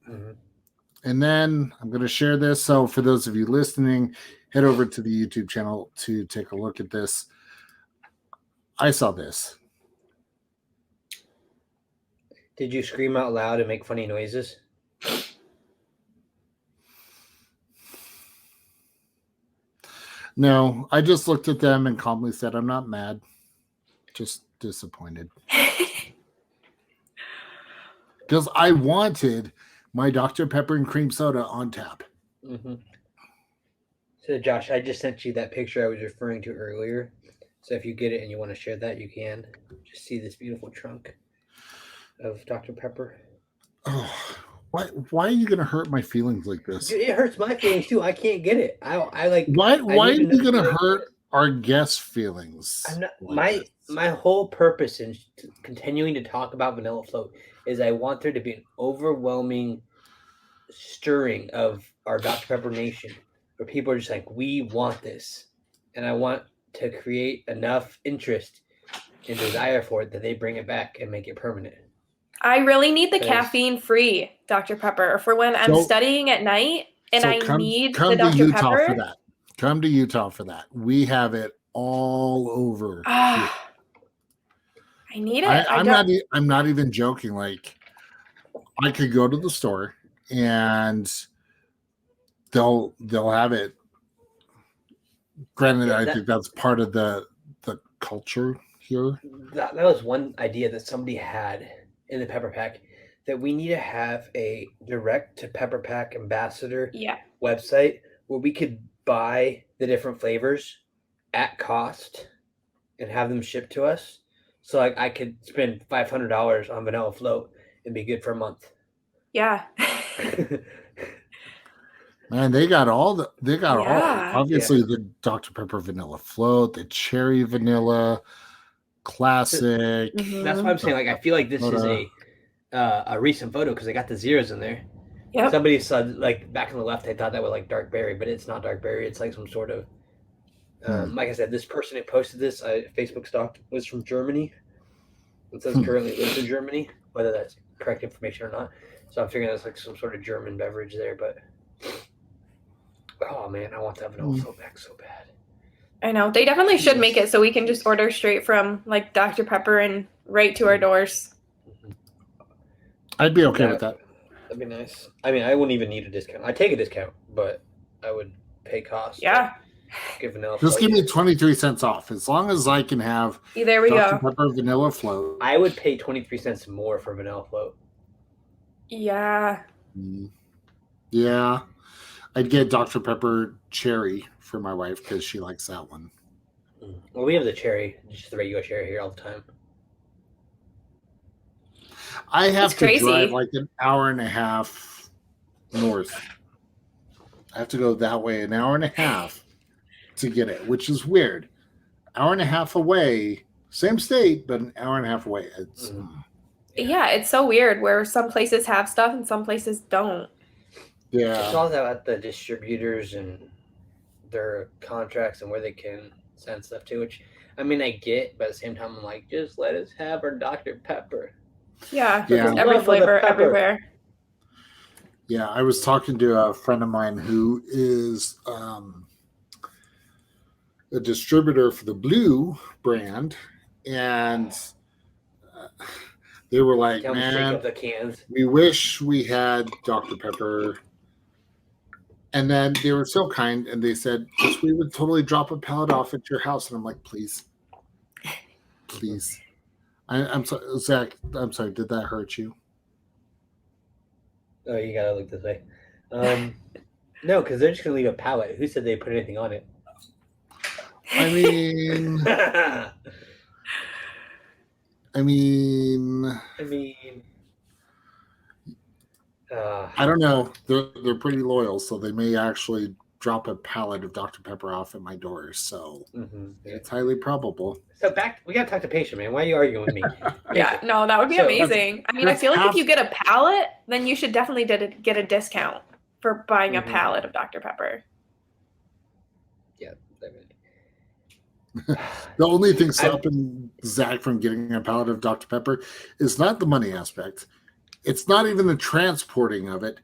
And then I'm going to share this. So for those of you listening, head over to the YouTube channel to take a look at this. I saw this. Did you scream out loud and make funny noises? No, I just looked at them and calmly said, "I'm not mad, just disappointed." Because I wanted my Dr. Pepper and cream soda on tap. So, Josh, I just sent you that picture I was referring to earlier. So if you get it and you want to share that, you can. Just see this beautiful trunk of Dr. Pepper. Oh, why are you going to hurt my feelings like this? It hurts my feelings too. I can't get it. I like. Why are you going to hurt our guest feelings? I'm not, my whole purpose in continuing to talk about Vanilla Float is I want there to be an overwhelming stirring of our Dr. Pepper Nation where people are just like, we want this. And I want to create enough interest and desire for it that they bring it back and make it permanent. I really need the caffeine-free Dr. Pepper for when I'm studying at night and I need the Dr. Pepper. For that. Come to Utah for that. We have it all over. I need it. I'm not even joking. Like, I could go to the store and they'll have it. Granted, I think that's part of the culture here. That was one idea that somebody had in the Pepper Pack, that we need to have a direct to Pepper Pack ambassador website where we could buy the different flavors at cost and have them shipped to us. So like I could spend $500 on Vanilla Float and be good for a month. Yeah. Man, they got all obviously the Dr. Pepper Vanilla Float, the cherry vanilla, classic. That's what I'm saying. Like I feel like this is a recent photo because they got the zeros in there. Yep. Somebody said like back on the left, they thought that was like dark berry, but it's not dark berry. It's like some sort of like I said, this person who posted this Facebook stalk was from Germany. It says currently lives in Germany, whether that's correct information or not. So I'm figuring that's like some sort of German beverage there, but oh man, I want that Vanilla Float back so bad. I know. They definitely should make it so we can just order straight from like Dr. Pepper and right to our doors. I'd be okay with that. That'd be nice. I mean, I wouldn't even need a discount. I'd take a discount, but I would pay cost. Yeah. Give Vanilla Just Float. give me 23 cents off. As long as I can have there we Dr. go. Pepper Vanilla Float. I would pay 23 cents more for Vanilla Float. Yeah. Yeah. I'd get Dr. Pepper Cherry for my wife because she likes that one. Well, we have the cherry, just the regular cherry here all the time. I have to drive like an hour and a half north. I have to go that way an hour and a half to get it, which is weird. Hour and a half away, same state, but an hour and a half away. Yeah, it's so weird where some places have stuff and some places don't. Yeah. It's all about the distributors and their contracts and where they can send stuff to, which, I mean, I get, but at the same time, I'm like, just let us have our Dr. Pepper. Yeah, Yeah. there's every flavor everywhere. Yeah, I was talking to a friend of mine who is a distributor for the Blue brand, and they were like, Tell them to shake man, up the cans. we wish we had Dr. Pepper. And then they were so kind, and they said, just we would totally drop a pallet off at your house. And I'm like, please. I'm sorry, Zach, I'm sorry, did that hurt you? Oh, you gotta look this way. No, because they're just gonna leave a pallet. Who said they put anything on it? I mean, I don't know. They're pretty loyal, so they may actually drop a pallet of Dr. Pepper off at my door. So it's highly probable. So we gotta talk to Paisha, man. Why are you arguing with me? Yeah, no, that would be amazing. I mean, I feel like if you get a pallet, then you should definitely get a discount for buying a pallet of Dr. Pepper. Yeah. The only thing stopping Zach from getting a pallet of Dr. Pepper is not the money aspect. It's not even the transporting of it.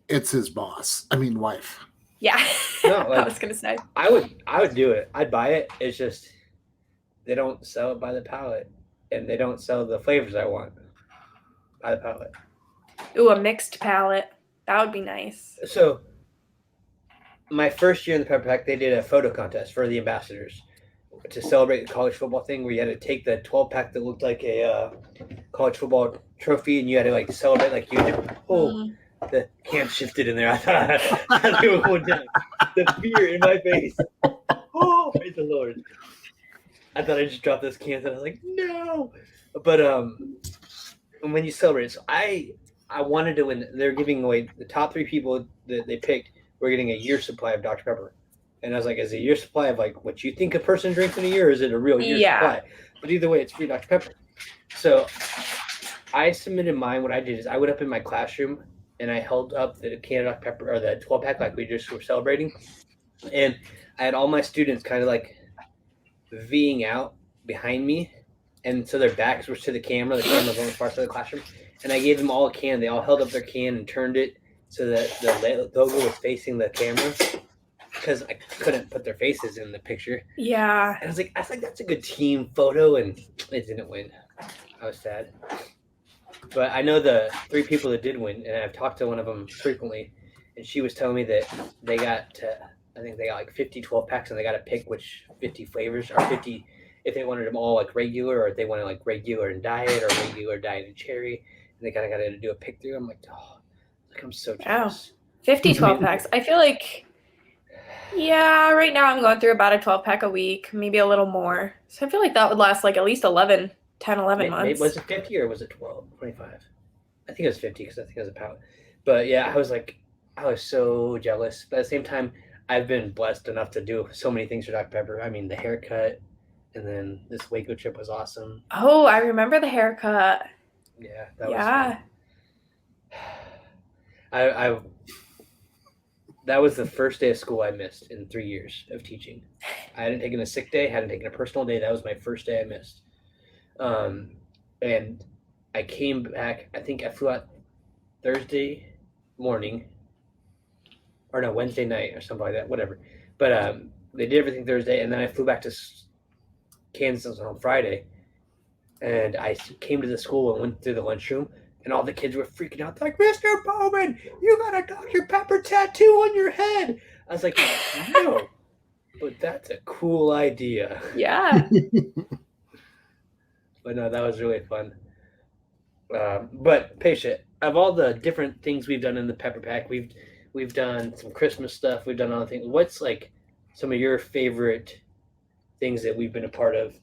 It's his boss. I mean, wife. Yeah. No, I was gonna say. I would do it. I'd buy it. It's just they don't sell it by the pallet, and they don't sell the flavors I want by the pallet. Ooh, a mixed pallet. That would be nice. So, my first year in the Pepper Pack, they did a photo contest for the ambassadors to celebrate the college football thing, where you had to take the 12-pack that looked like a college football trophy, and you had to like celebrate like you did. Oh, the can shifted in there. I thought it was going down. The fear in my face. Oh, praise the Lord. I thought I just dropped those cans, and I was like, no. But when you celebrate, so I wanted to win. They're giving away the top 3 people that they picked. We're getting a year's supply of Dr. Pepper. And I was like, is it a year's supply of like what you think a person drinks in a year, or is it a real year's supply? But either way, it's free Dr. Pepper. So I submitted mine. What I did is I went up in my classroom and I held up the can of Dr. Pepper, or the 12-pack like we just were celebrating. And I had all my students kind of like V'ing out behind me. And so their backs were to the camera. The camera was on the far side of the classroom. And I gave them all a can. They all held up their can and turned it so that the logo was facing the camera, because I couldn't put their faces in the picture. Yeah. And I was like, that's a good team photo, and it didn't win. I was sad. But I know the 3 people that did win, and I've talked to one of them frequently, and she was telling me that they got like 50 12-packs, and they got to pick which 50 flavors, or 50 if they wanted them all like regular, or if they wanted like regular and diet, or regular, diet, and cherry. And they kind of got to do a pick through. I'm like, I'm so jealous. Wow. 50 12-packs. I feel like, yeah, right now I'm going through about a 12-pack a week, maybe a little more. So I feel like that would last like at least 11 months. Was it 50 or was it 25? I think it was 50 because I think it was a pallet. But yeah, I was so jealous. But at the same time, I've been blessed enough to do so many things for Dr. Pepper. I mean, the haircut, and then this Waco trip was awesome. Oh, I remember the haircut. Yeah, that was fun. That was the first day of school I missed in 3 years of teaching. I hadn't taken a sick day, hadn't taken a personal day. That was my first day I missed. And I came back, I think I flew out Thursday morning, or no, Wednesday night or something like that, whatever. But they did everything Thursday, and then I flew back to Kansas on Friday. And I came to the school and went through the lunchroom, and all the kids were freaking out. They're like, Mr. Bowman, you got a Dr. Pepper tattoo on your head. I was like, no, but that's a cool idea. Yeah. But no, that was really fun. But Paisha, of all the different things we've done in the Pepper Pack, we've done some Christmas stuff. We've done other things. What's like some of your favorite things that we've been a part of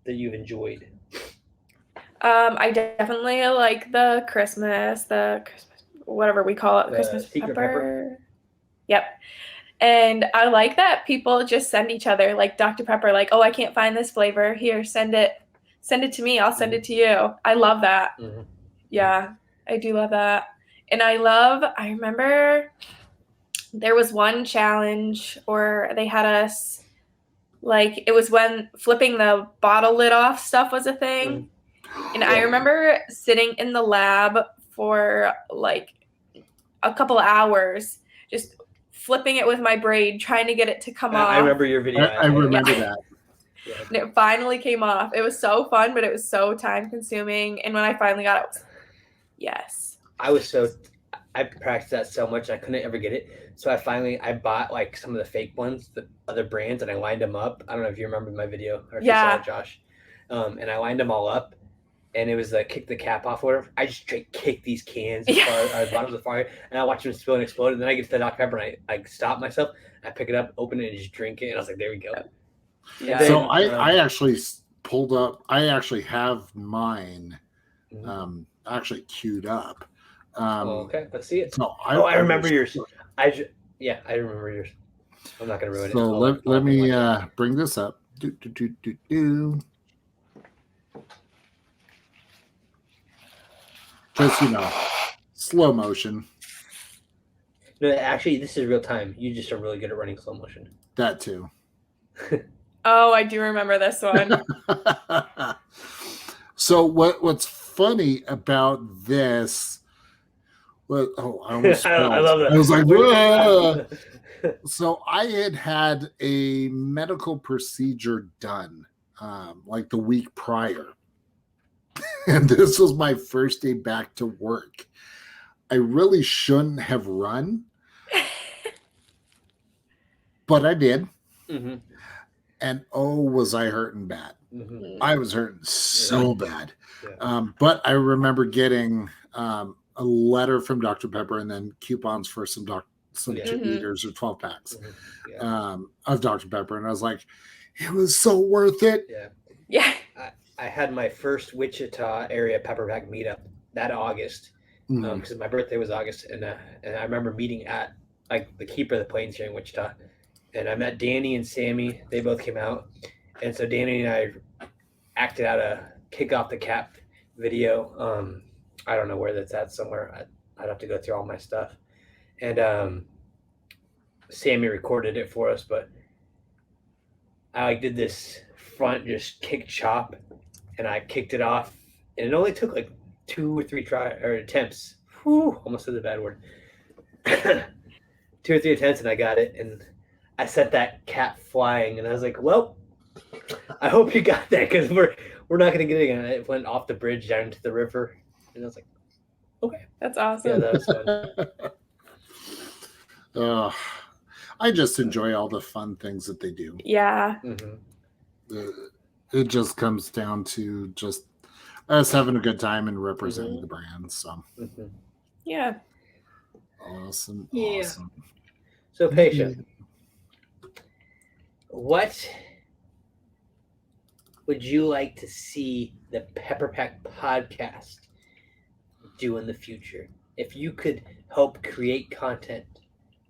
that you've enjoyed? I definitely like the Christmas, whatever we call it, The Christmas secret pepper. Yep. And I like that people just send each other like Dr. Pepper, like, oh, I can't find this flavor. Here, send it to me. I'll send it to you. I love that. Mm-hmm. Yeah, I do love that. And I remember there was one challenge or they had us, like, it was when flipping the bottle lid off stuff was a thing. And I remember sitting in the lab for like a couple hours, just flipping it with my braid, trying to get it to come off. I remember your video. I remember that. Yeah. And it finally came off. It was so fun, but it was so time consuming. And when I finally got it, was, yes. I practiced that so much I couldn't ever get it. So I bought like some of the fake ones, the other brands, and I lined them up. I don't know if you remember my video or if you saw it, Josh. And I lined them all up, and it was like kick the cap off or whatever. I just straight kick these cans as far as bottoms of fire, and I watch them spill and explode. And then I get to the Dr. Pepper, and I stop myself. I pick it up, open it, and just drink it. And I was like, there we go. Yeah. So I actually pulled up. I actually have mine actually queued up. Okay, let's see it. So I remember yours. I remember yours. I'm not gonna ruin it. So let me bring this up. Just slow motion. No, actually, this is real time. You just are really good at running slow motion. That too. Oh, I do remember this one. So what's funny about this? I almost I love that. I was like, whoa. So I had a medical procedure done like the week prior. And this was my first day back to work. I really shouldn't have run, but I did. Mm-hmm. And was I hurting bad. Mm-hmm. I was hurting so bad. Yeah. But I remember getting a letter from Dr. Pepper and then coupons for some 2 liters or 12 packs of Dr. Pepper. And I was like, it was so worth it. Yeah. I had my first Wichita area pepper pack meetup that August because my birthday was August. And I remember meeting at like the keeper of the plains here in Wichita. And I met Danny and Sammy. They both came out. And so Danny and I acted out a kick off the cap video. I don't know where that's at somewhere. I'd have to go through all my stuff. And Sammy recorded it for us, but I did this front just kick chop and I kicked it off. And it only took like 2 or 3 attempts. Whew, almost said the bad word. 2 or 3 attempts and I got it. And I sent that cat flying and I was like, well, I hope you got that because we're not going to get it again. It went off the bridge down into the river. And I was like, okay. That's awesome. Yeah, that was fun. I just enjoy all the fun things that they do. Yeah. Mm-hmm. It just comes down to just us having a good time and representing the brand. So, yeah. Awesome. Yeah. Awesome. So, Paisha, what would you like to see the Pepper Pack podcast do in the future? If you could help create content,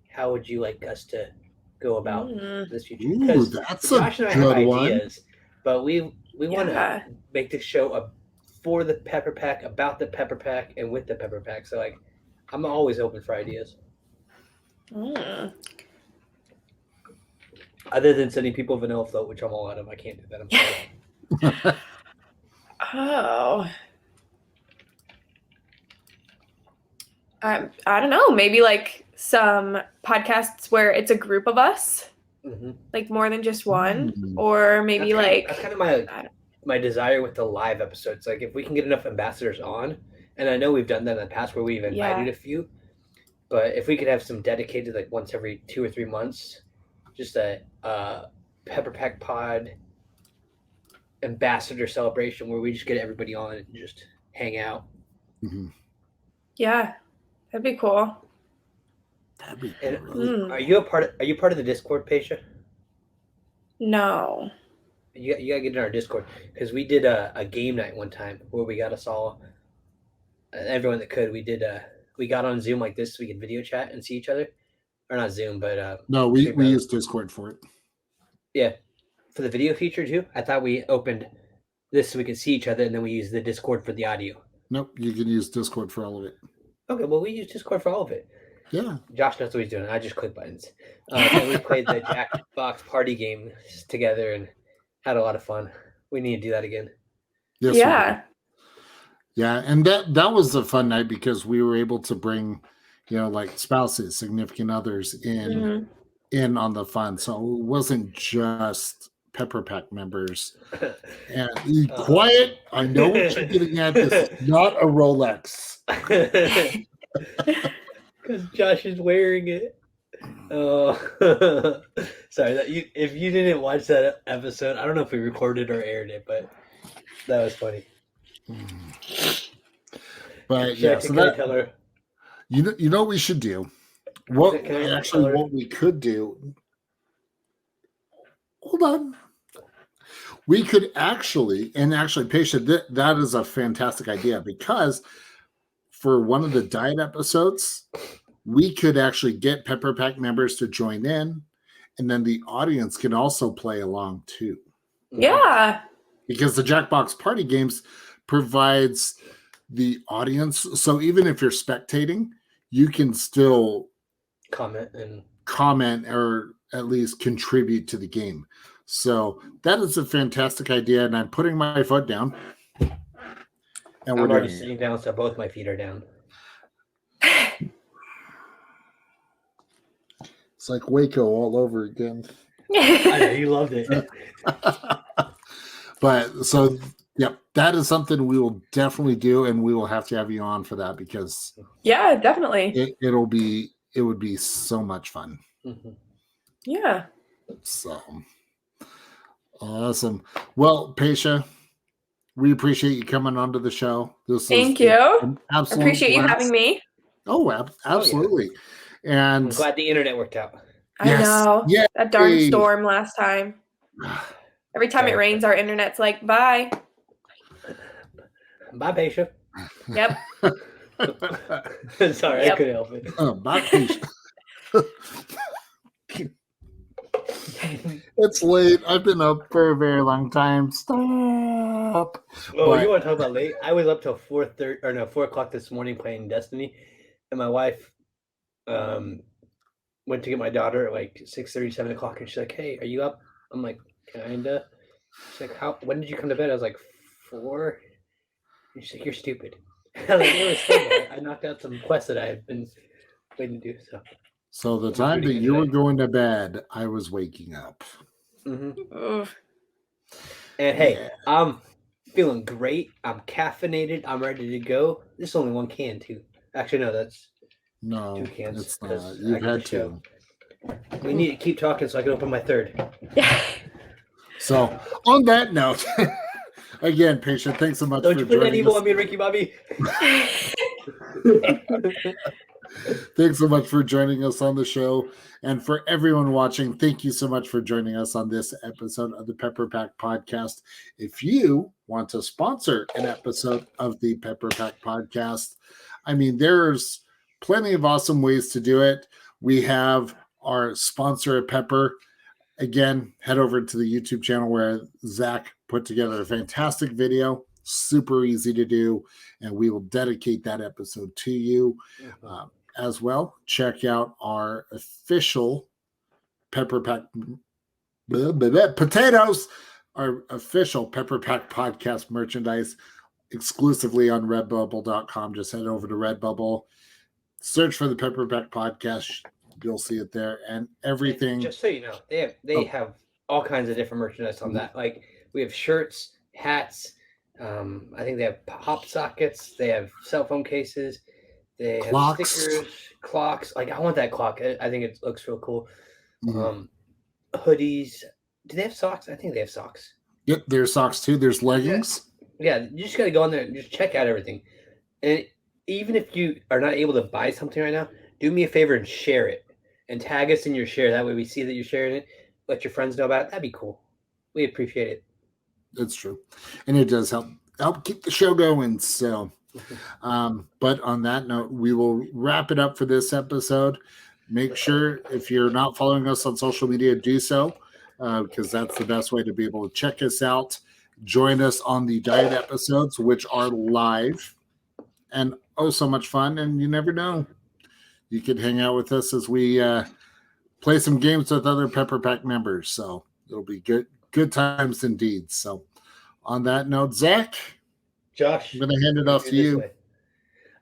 how would you like us to go about this future? Ooh, that's Josh a and I have good one. ideas, but we want to make this show for the Pepper Pack, about the Pepper Pack, and with the Pepper Pack. So, like, I'm always open for ideas. Other than sending people vanilla float, which I'm all out of. I can't do that. I'm sorry. Oh. I don't know. Maybe like some podcasts where it's a group of us, like more than just one, or maybe that's kind of my desire with the live episodes. Like if we can get enough ambassadors on, and I know we've done that in the past where we've invited a few, but if we could have some dedicated, like once every 2 or 3 months, just a Pepper Pack Pod ambassador celebration where we just get everybody on and just hang out. Yeah, that'd be cool. That'd be cool. Are you part of the Discord, Paisha? No. You gotta get in our Discord because we did a game night one time where we got us all, everyone that could. We got on Zoom like this so we could video chat and see each other, or not Zoom, but No, we StreamYard. use Discord for it. Yeah, for the video feature too. I thought we opened this so we could see each other, and then we use the Discord for the audio. Nope, you can use Discord for all of it. Okay, well, we use Discord for all of it. Yeah. Josh knows what he's doing. I just click buttons. And we played the Jackbox party game together and had a lot of fun. We need to do that again. Yes, Yeah. Yeah, and that was a fun night because we were able to bring, like spouses, significant others in on the fun. So it wasn't just Pepper Pack members. And quiet, I know what you're getting at. This is not a Rolex. Because Josh is wearing it. Oh, sorry. If you didn't watch that episode, I don't know if we recorded or aired it, but that was funny. But yeah, so tell her. You know what we should do? What we could do? Hold on. We could actually, Paisha, that is a fantastic idea because for one of the diet episodes, we could actually get Pepper Pack members to join in, and then the audience can also play along too. Yeah. Because the Jackbox party games provides the audience. So even if you're spectating, you can still comment or at least contribute to the game. So that is a fantastic idea. And I'm putting my foot down. And I'm already sitting down, so both my feet are down. It's like Waco all over again. I know, you loved it. But so, yep, that is something we will definitely do, and we will have to have you on for that because yeah, definitely, it would be so much fun. Mm-hmm. Yeah. So awesome. Well, Paisha, we appreciate you coming onto the show. Thank you. Absolutely, appreciate you having me. Oh, absolutely. Oh, yeah. And I'm glad the internet worked out. I know. Yeah. That darn storm last time. Every time it rains, our internet's like, bye. Bye, Paisha. Yep. Sorry, I couldn't help it. Bye, Paisha. It's late. I've been up for a very long time. Stop. Oh, you want to talk about late? I was up till 4 o'clock this morning playing Destiny, and my wife went to get my daughter at like 6:30, 7 o'clock, and she's like, "Hey, are you up?" I'm like, "Kinda." She's like, "When did you come to bed?" I was like, 4. And she's like, "You're stupid." I was like, "It was fun. I knocked out some quests that I had been waiting to do." So the time that you were going to bed, I was waking up. Mm-hmm. And hey, I'm feeling great. I'm caffeinated. I'm ready to go. This is only one can too. Actually, no, that's 2 cans. It's not. You've had 2. We need to keep talking so I can open my 3rd. So on that note, again, Paisha, thanks so much. Don't you put that evil on me, Ricky Bobby. Thanks so much for joining us on the show. And for everyone watching, thank you so much for joining us on this episode of the Pepper Pack Podcast. If you want to sponsor an episode of the Pepper Pack Podcast, I mean, there's plenty of awesome ways to do it. We have our sponsor at Pepper. Again, head over to the YouTube channel where Zach put together a fantastic video. Super easy to do, and we will dedicate that episode to you. As well, check out our official Pepper Pack potatoes, our official Pepper Pack Podcast merchandise exclusively on redbubble.com. Just head over to Redbubble, search for the Pepper Pack Podcast. You'll see it there, and everything. Just so you know, they have all kinds of different merchandise on that. Like we have shirts, hats. I think they have pop sockets. They have cell phone cases. They have stickers, clocks. Like I want that clock. I think it looks real cool. Hoodies. Do they have socks? I think they have socks. Yep, there's socks too. There's leggings. Yeah, you just got to go on there and just check out everything. And even if you are not able to buy something right now, do me a favor and share it. And tag us in your share. That way we see that you're sharing it. Let your friends know about it. That'd be cool. We appreciate it. It's true. And it does help keep the show going. So, but on that note, we will wrap it up for this episode. Make sure if you're not following us on social media, do so, because that's the best way to be able to check us out. Join us on the diet episodes, which are live and oh so much fun. And you never know, you could hang out with us as we play some games with other Pepper Pack members. So it'll be good times indeed. So on that note, Zach, Josh, I'm going to hand it off to you. Way.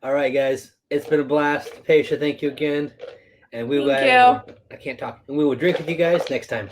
All right, guys. It's been a blast. Paisha, thank you again. And we will. Thank you. I can't talk. And we will drink with you guys next time.